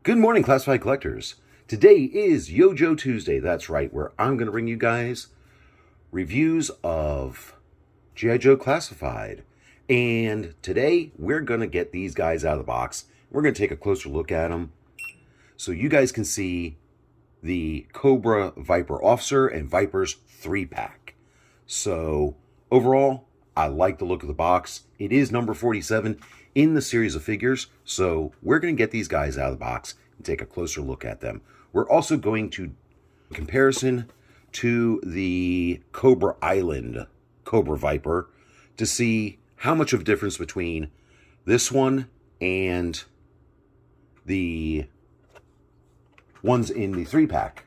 Good morning, classified collectors. Today is Yojo Tuesday. That's right, where I'm going to bring you guys reviews of G.I. Joe Classified. And today, we're going to get these guys out of the box. We're going to take a closer look at them so you guys can see the Cobra Viper Officer and Vipers 3-pack. So, overall, I like the look of the box. It is number 47 in the series of figures, so we're going to get these guys out of the box and take a closer look at them. We're also going to comparison to the Cobra Island Cobra Viper to see how much of a difference between this one and the ones in the 3-pack.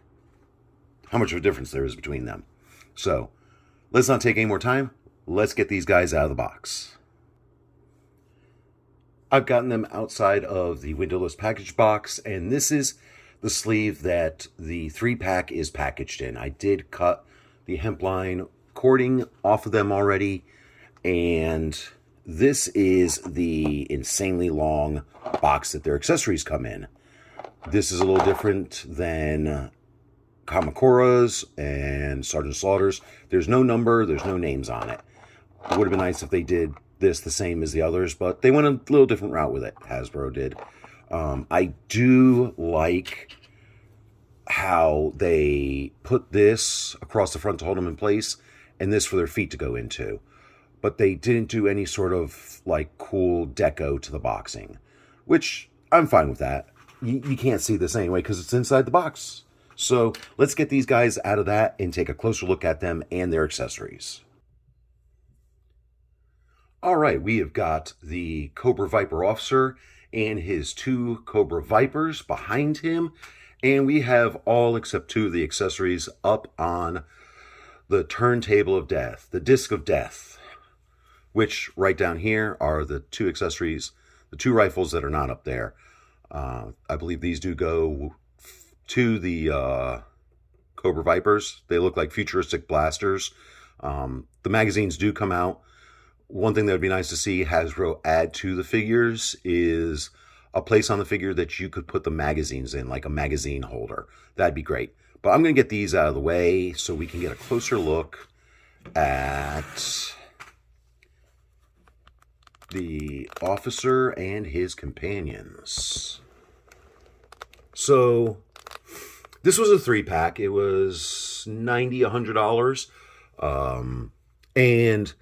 How much of a difference there is between them. So, let's not take any more time. Let's get these guys out of the box. I've gotten them outside of the windowless package box, and this is the sleeve that the 3-pack is packaged in. I did cut the hemp line cording off of them already, and this is the insanely long box that their accessories come in. This is a little different than Kamakura's and Sergeant Slaughter's. There's no number, there's no names on it. It would have been nice if they did this the same as the others, but they went a little different route with it. Hasbro did. I do like how they put this across the front to hold them in place and this for their feet to go into. But they didn't do any sort of like cool deco to the boxing, which I'm fine with that. You can't see this anyway because it's inside the box. So let's get these guys out of that and take a closer look at them and their accessories. All right, we have got the Cobra Viper Officer and his 2 Cobra Vipers behind him. And we have all except 2 of the accessories up on the turntable of death, the disc of death, which right down here are the 2 accessories, the 2 rifles that are not up there. I believe these do go to the Cobra Vipers. They look like futuristic blasters. The magazines do come out. One thing that would be nice to see Hasbro add to the figures is a place on the figure that you could put the magazines in, like a magazine holder. That'd be great. But I'm going to get these out of the way so we can get a closer look at the officer and his companions. So, this was a 3-pack. It was $90, $100. And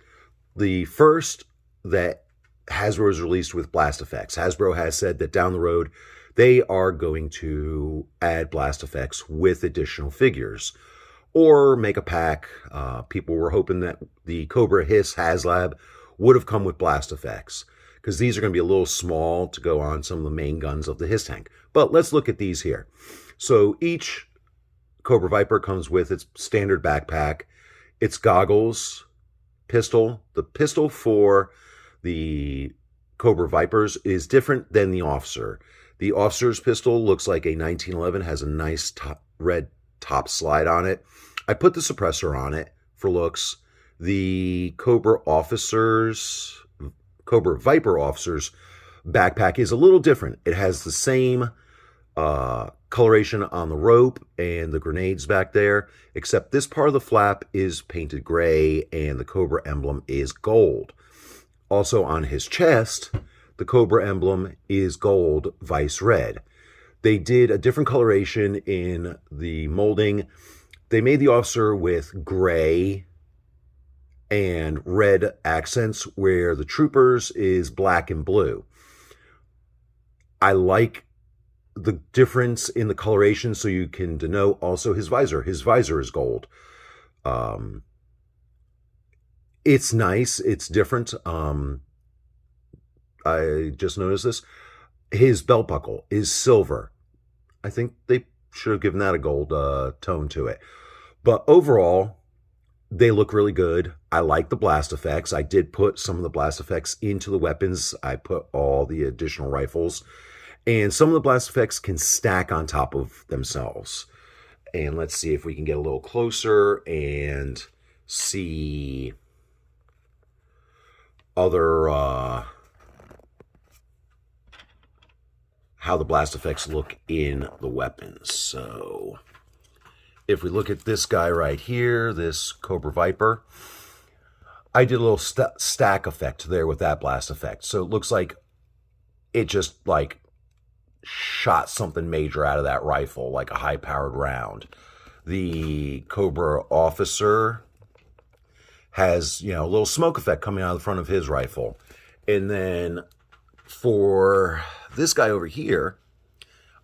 the first that Hasbro has released with blast effects. Hasbro has said that down the road, they are going to add blast effects with additional figures or make a pack. People were hoping that the Cobra Hiss HasLab would have come with blast effects because these are going to be a little small to go on some of the main guns of the Hiss tank. But let's look at these here. So each Cobra Viper comes with its standard backpack, its goggles, pistol. The pistol for the Cobra Vipers is different than the officer. The officer's pistol looks like a 1911, has a nice red top slide on it. I put the suppressor on it for looks. The Cobra Viper Officer's backpack is a little different. It has the same coloration on the rope and the grenades back there, except this part of the flap is painted gray and the Cobra emblem is gold. Also on his chest, the Cobra emblem is gold, vice red. They did a different coloration in the molding. They made the officer with gray and red accents, where the troopers is black and blue. I like the difference in the coloration so you can denote also his visor. His visor is gold. It's nice. It's different. I just noticed this. His belt buckle is silver. I think they should have given that a gold tone to it. But overall, they look really good. I like the blast effects. I did put some of the blast effects into the weapons. I put all the additional rifles. And some of the blast effects can stack on top of themselves. And let's see if we can get a little closer and see other how the blast effects look in the weapons. So if we look at this guy right here, this Cobra Viper, I did a little stack effect there with that blast effect. So it looks like it just like shot something major out of that rifle, like a high-powered round. The Cobra Officer has, you know, a little smoke effect coming out of the front of his rifle. And then for this guy over here,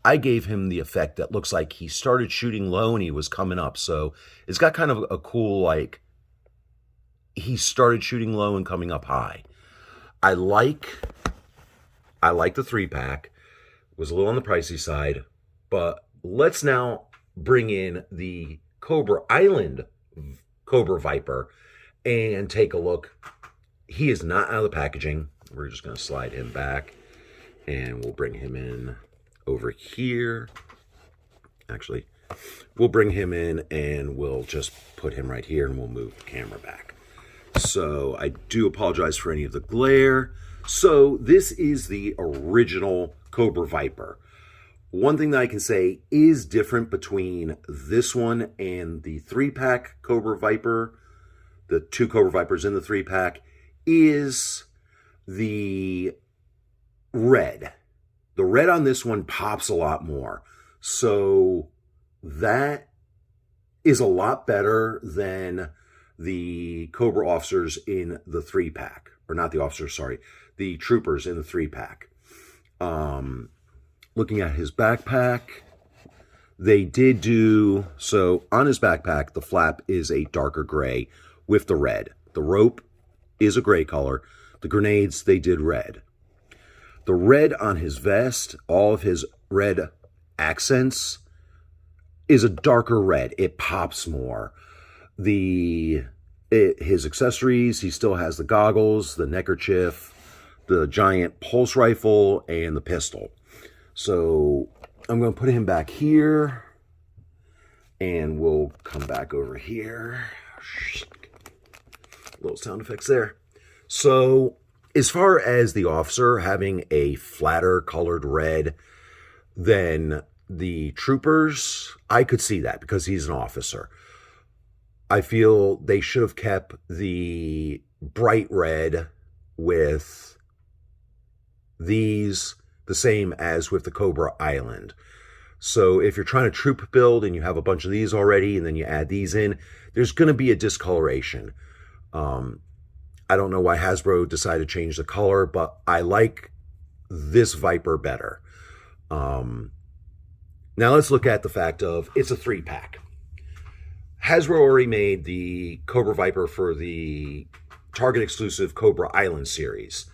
I gave him the effect that looks like he started shooting low and he was coming up. So it's got kind of a cool, like, he started shooting low and coming up high. I like the 3-pack. It was a little on the pricey side, but let's now bring in the Cobra Island Cobra Viper and take a look. He is not out of the packaging. We're just going to slide him back and we'll bring him in over here. Actually, we'll bring him in and we'll just put him right here and we'll move the camera back. So I do apologize for any of the glare. So this is the original Cobra Viper. One thing that I can say is different between this one and the 3-pack Cobra Viper, the 2 Cobra Vipers in the 3-pack, is the red. The red on this one pops a lot more. So that is a lot better than the Cobra officers in the 3-pack. Or not the officers, sorry. The troopers in the 3-pack. Looking at his backpack, they did do, so on his backpack, the flap is a darker gray with the red. The rope is a gray color. The grenades, they did red. The red on his vest, all of his red accents, is a darker red. It pops more. His accessories, he still has the goggles, the neckerchief, the giant pulse rifle, and the pistol. So I'm going to put him back here, and we'll come back over here. Little sound effects there. So as far as the officer having a flatter colored red than the troopers, I could see that because he's an officer. I feel they should have kept the bright red with these the same as with the Cobra Island. So if you're trying to troop build and you have a bunch of these already and then you add these in, there's going to be a discoloration. I don't know why Hasbro decided to change the color, but I like this Viper better. Now let's look at the fact of it's a 3-pack. Hasbro already made the Cobra Viper for the Target exclusive Cobra Island series.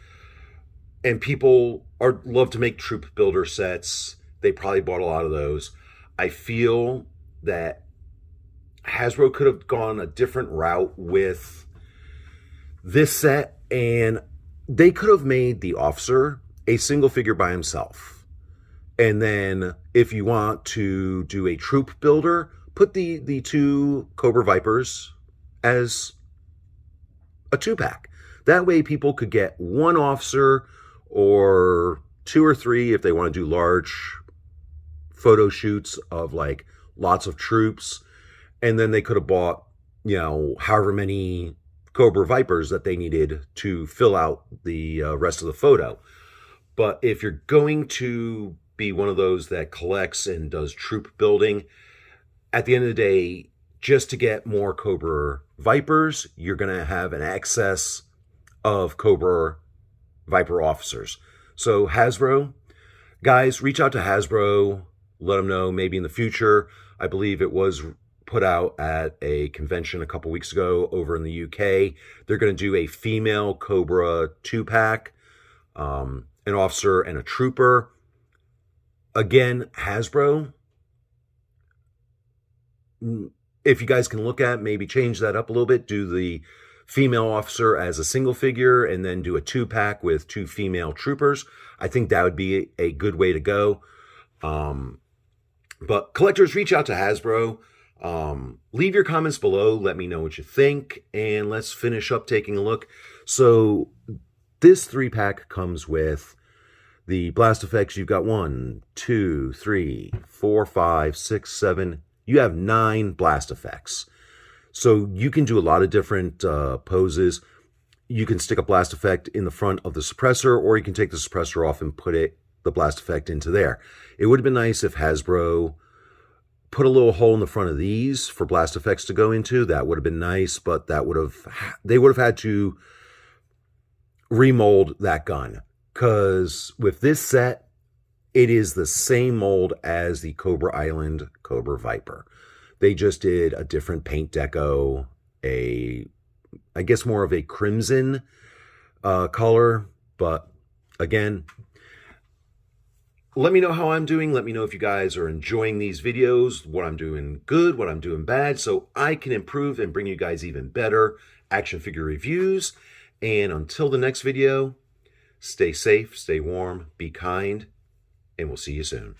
And people love to make troop builder sets. They probably bought a lot of those. I feel that Hasbro could have gone a different route with this set, and they could have made the officer a single figure by himself. And then if you want to do a troop builder, put the 2 Cobra Vipers as a 2-pack. That way people could get 1 officer or 2 or 3 if they want to do large photo shoots of like lots of troops. And then they could have bought, you know, however many Cobra Vipers that they needed to fill out the rest of the photo. But if you're going to be one of those that collects and does troop building, at the end of the day, just to get more Cobra Vipers, you're going to have an excess of Cobra Viper officers. So Hasbro, guys, reach out to Hasbro, let them know maybe in the future. I believe it was put out at a convention a couple weeks ago over in the UK. They're going to do a female Cobra 2-pack, an officer and a trooper. Again, Hasbro, if you guys can look at, maybe change that up a little bit, do the female officer as a single figure and then do a 2-pack with 2 female troopers. I think that would be a good way to go. But collectors, reach out to Hasbro. Leave your comments below. Let me know what you think. And let's finish up taking a look. So this 3-pack comes with The blast effects, you've got 1, 2, 3, 4, 5, 6, 7. You have 9 blast effects. So you can do a lot of different poses. You can stick a blast effect in the front of the suppressor, or you can take the suppressor off and put the blast effect into there. It would have been nice if Hasbro put a little hole in the front of these for blast effects to go into. That would have been nice, but they would have had to remold that gun, because with this set, it is the same mold as the Cobra Island Cobra Viper. They just did a different paint deco, I guess more of a crimson color. But again, let me know how I'm doing. Let me know if you guys are enjoying these videos, what I'm doing good, what I'm doing bad, so I can improve and bring you guys even better action figure reviews. And until the next video, stay safe, stay warm, be kind, and we'll see you soon.